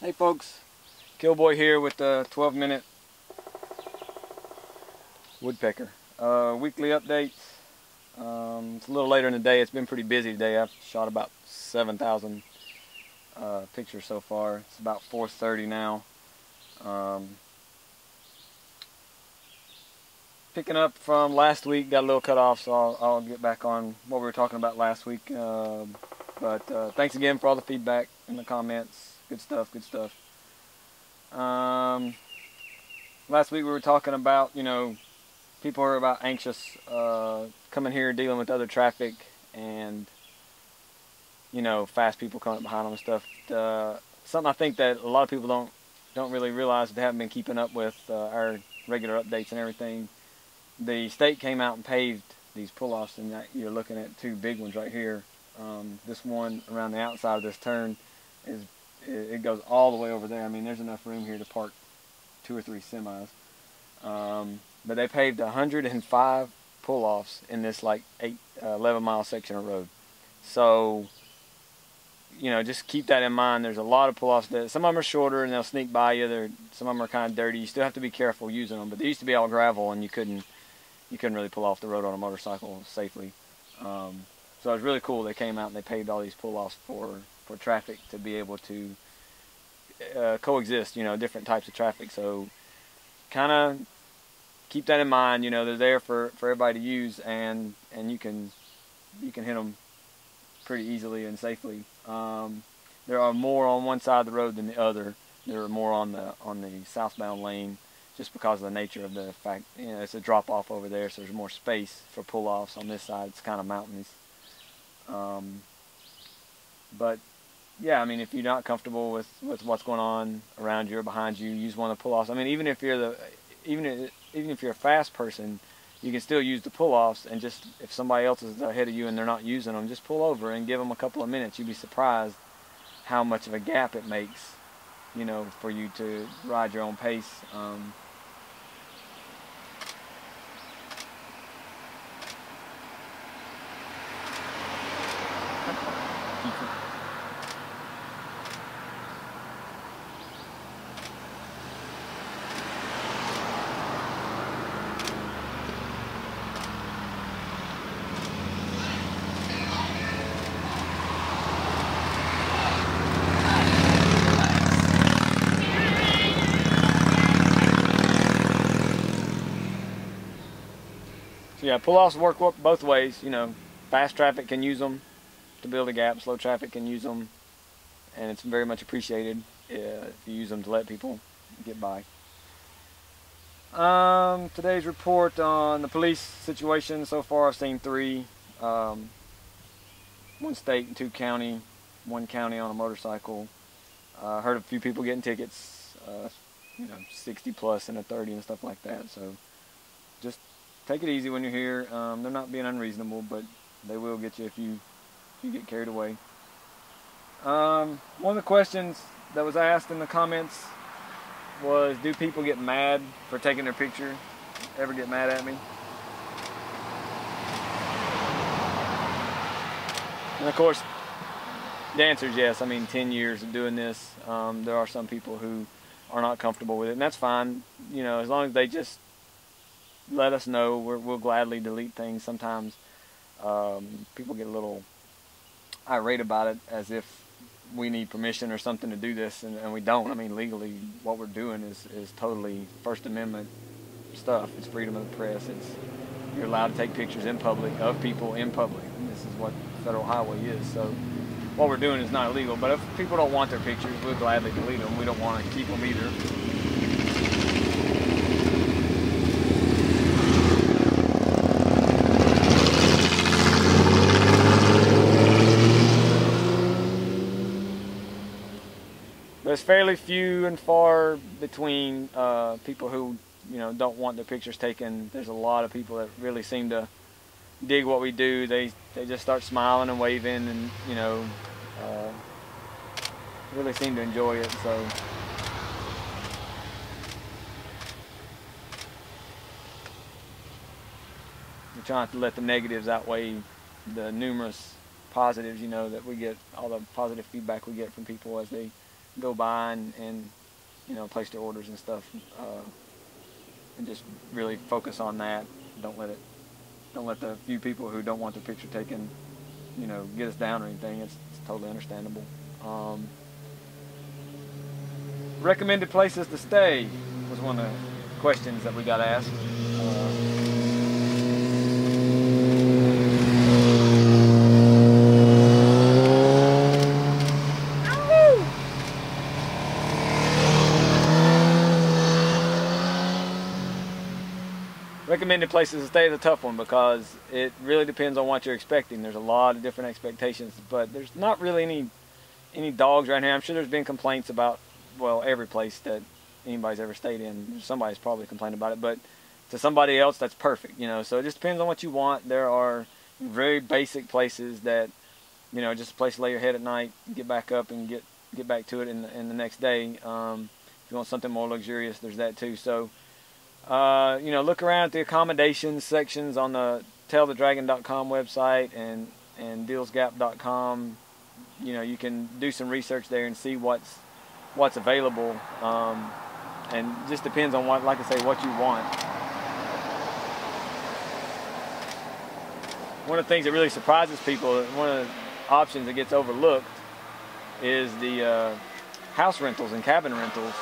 Hey folks, Killboy here with the 12-minute woodpecker. Weekly updates. It's a little later in the day. It's been pretty busy today. I've shot about 7,000 pictures so far. It's about 4:30 now. Picking up from last week, got a little cut off, so I'll get back on what we were talking about last week. But thanks again for all the feedback in the comments. Good stuff, good stuff. Last week we were talking about, people are about anxious coming here dealing with other traffic and, fast people coming up behind them and stuff. Something I think that a lot of people don't really realize, they haven't been keeping up with our regular updates and everything. The state came out and paved these pull-offs, and you're looking at two big ones right here. This one around the outside of this turn it goes all the way over there. I mean, there's enough room here to park 2 or 3 semis. But they paved 105 pull-offs in this 11-mile section of road. So, just keep that in mind. There's a lot of pull-offs. Some of them are shorter and they'll sneak by you. Some of them are kind of dirty. You still have to be careful using them. But they used to be all gravel, and you couldn't really pull off the road on a motorcycle safely. So it was really cool. They came out and they paved all these pull-offs for traffic to be able to coexist, different types of traffic. So kind of keep that in mind. They're there for everybody to use, and you can hit them pretty easily and safely. There are more on one side of the road than the other. There are more on the southbound lane, just because of the nature of the fact, it's a drop off over there, so there's more space for pull-offs. On this side, it's kind of mountainous. But yeah, I mean, if you're not comfortable with what's going on around you or behind you, use one of the pull-offs. I mean, even if you're a fast person, you can still use the pull-offs, and just if somebody else is ahead of you and they're not using them, just pull over and give them a couple of minutes. You'd be surprised how much of a gap it makes, for you to ride your own pace. So yeah, pull-offs work both ways. Fast traffic can use them to build a gap. Slow traffic can use them, and it's very much appreciated if you use them to let people get by. Today's report on the police situation. So far, I've seen 3. 1 state and 2 county. 1 county on a motorcycle. Heard a few people getting tickets. 60 plus and a 30 and stuff like that. So just take it easy when you're here. They're not being unreasonable, but they will get you if you get carried away. One of the questions that was asked in the comments was, do people get mad for taking their picture? Ever get mad at me? And of course, the answer is yes. I mean, 10 years of doing this, there are some people who are not comfortable with it, and that's fine. As long as they just let us know, we'll gladly delete things. Sometimes people get a little irate about it, as if we need permission or something to do this, and we don't. I mean, legally, what we're doing is totally First Amendment stuff. It's freedom of the press. You're allowed to take pictures in public of people in public, and this is what federal highway is. So what we're doing is not illegal, but if people don't want their pictures, we'll gladly delete them. We don't want to keep them either. There's fairly few and far between people who don't want their pictures taken. There's a lot of people that really seem to dig what we do. They just start smiling and waving, and really seem to enjoy it. So we're trying to let the negatives outweigh the numerous positives, that we get, all the positive feedback we get from people as they go by and place their orders and stuff, and just really focus on that. Don't let the few people who don't want their picture taken, get us down or anything. It's totally understandable. Recommended places to stay was one of the questions that we got asked. Recommended places to stay is a tough one because it really depends on what you're expecting. There's a lot of different expectations, but there's not really any dogs right here. I'm sure there's been complaints about, well, every place that anybody's ever stayed in. Somebody's probably complained about it, but to somebody else, that's perfect, So it just depends on what you want. There are very basic places that, just a place to lay your head at night, get back up and get back to it in the next day. If you want something more luxurious, there's that too. So, look around at the accommodations sections on the tailthedragon.com website and dealsgap.com. You can do some research there and see what's available, and just depends on what you want. One of the things that really surprises people, one of the options that gets overlooked, is the house rentals and cabin rentals.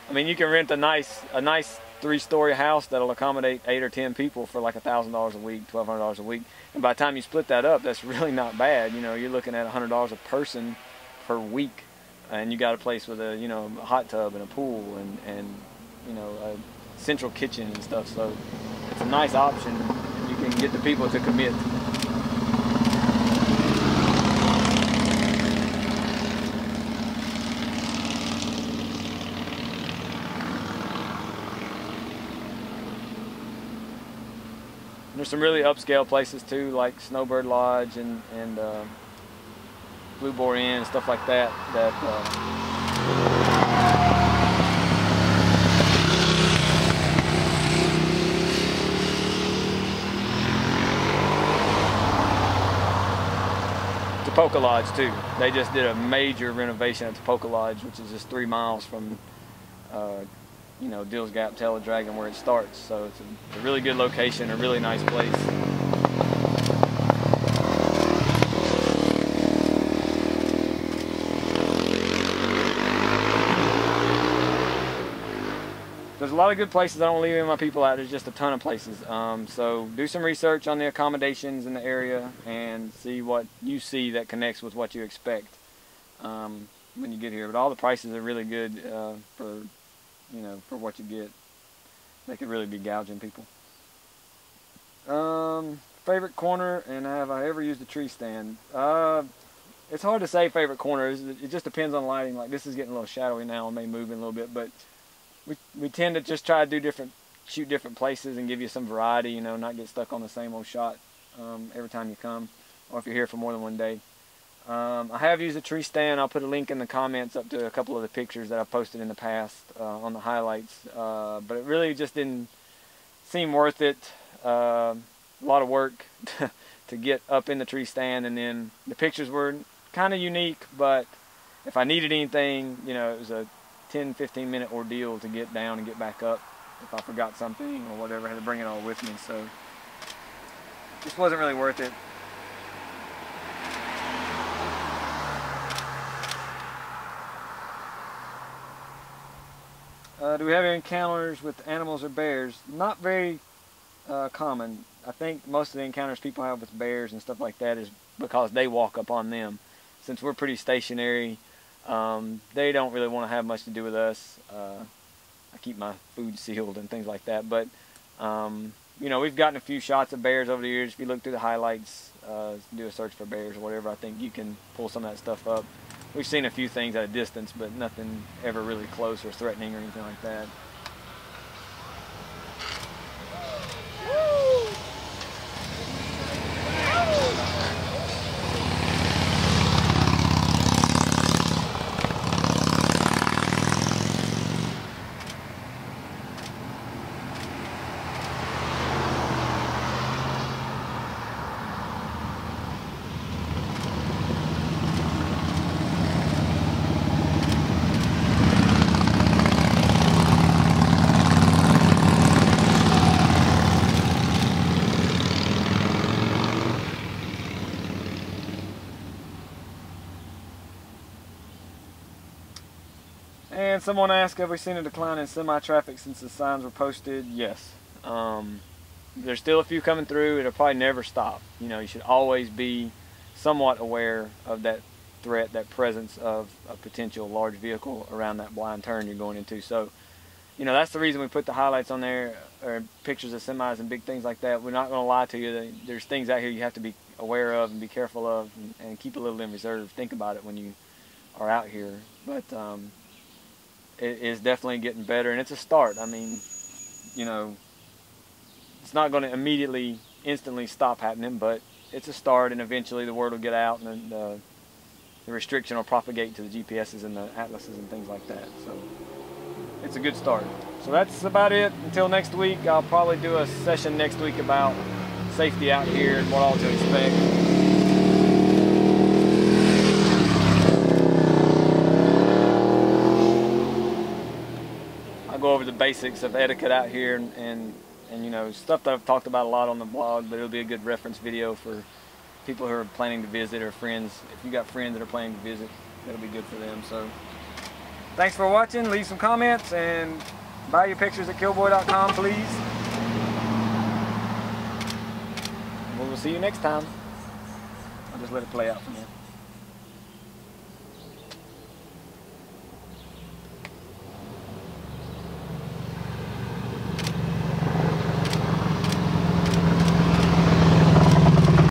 I mean, you can rent a nice 3-story house that'll accommodate 8 or 10 people for like $1,000 a week, $1,200 a week, and by the time you split that up, that's really not bad. You're looking at $100 a person per week, and you got a place with a hot tub and a pool and a central kitchen and stuff. So it's a nice option. You can get the people to commit. There's some really upscale places too, like Snowbird Lodge and Blue Boar Inn and stuff like that. Topeka Lodge too. They just did a major renovation at Topeka Lodge, which is just 3 miles from Deals Gap, Tail of the Dragon, where it starts. So it's a really good location, a really nice place. There's a lot of good places. I don't leave any of my people out. There's just a ton of places. So do some research on the accommodations in the area and see what you see that connects with what you expect when you get here. But all the prices are really good for what you get. They could really be gouging people. Favorite corner, and have I ever used a tree stand? It's hard to say favorite corner. It just depends on lighting. Like this is getting a little shadowy now and may move in a little bit, but we tend to just try to shoot different places and give you some variety, not get stuck on the same old shot every time you come, or if you're here for more than one day. I have used a tree stand. I'll put a link in the comments up to a couple of the pictures that I've posted in the past on the highlights, but it really just didn't seem worth it. A lot of work to get up in the tree stand, and then the pictures were kind of unique, but if I needed anything, it was a 10-15 minute ordeal to get down and get back up if I forgot something or whatever. I had to bring it all with me, so just wasn't really worth it. Do we have any encounters with animals or bears? Not very common. I think most of the encounters people have with bears and stuff like that is because they walk up on them. Since we're pretty stationary, they don't really want to have much to do with us. I keep my food sealed and things like that. But, we've gotten a few shots of bears over the years. If you look through the highlights, do a search for bears or whatever, I think you can pull some of that stuff up. We've seen a few things at a distance, but nothing ever really close or threatening or anything like that. And someone asked, have we seen a decline in semi-traffic since the signs were posted? Yes. There's still a few coming through. It'll probably never stop. You know, you should always be somewhat aware of that threat, that presence of a potential large vehicle around that blind turn you're going into. So, you know, that's the reason we put the highlights on there, or pictures of semis and big things like that. We're not going to lie to you. There's things out here you have to be aware of and be careful of, and keep a little in reserve. Think about it when you are out here. But it is definitely getting better, and it's a start. I mean, you know, it's not going to immediately, instantly stop happening, but it's a start, and eventually the word will get out, and the restriction will propagate to the GPSs and the atlases and things like that. So it's a good start. So that's about it. Until next week, I'll probably do a session next week about safety out here and what all to expect. I'll go over the basics of etiquette out here and you know, stuff that I've talked about a lot on the blog, but it'll be a good reference video for people who are planning to visit, or friends. If you got friends that are planning to visit, that'll be good for them. So thanks for watching. Leave some comments and buy your pictures at killboy.com, please. And we will see you next time. I'll just let it play out from here.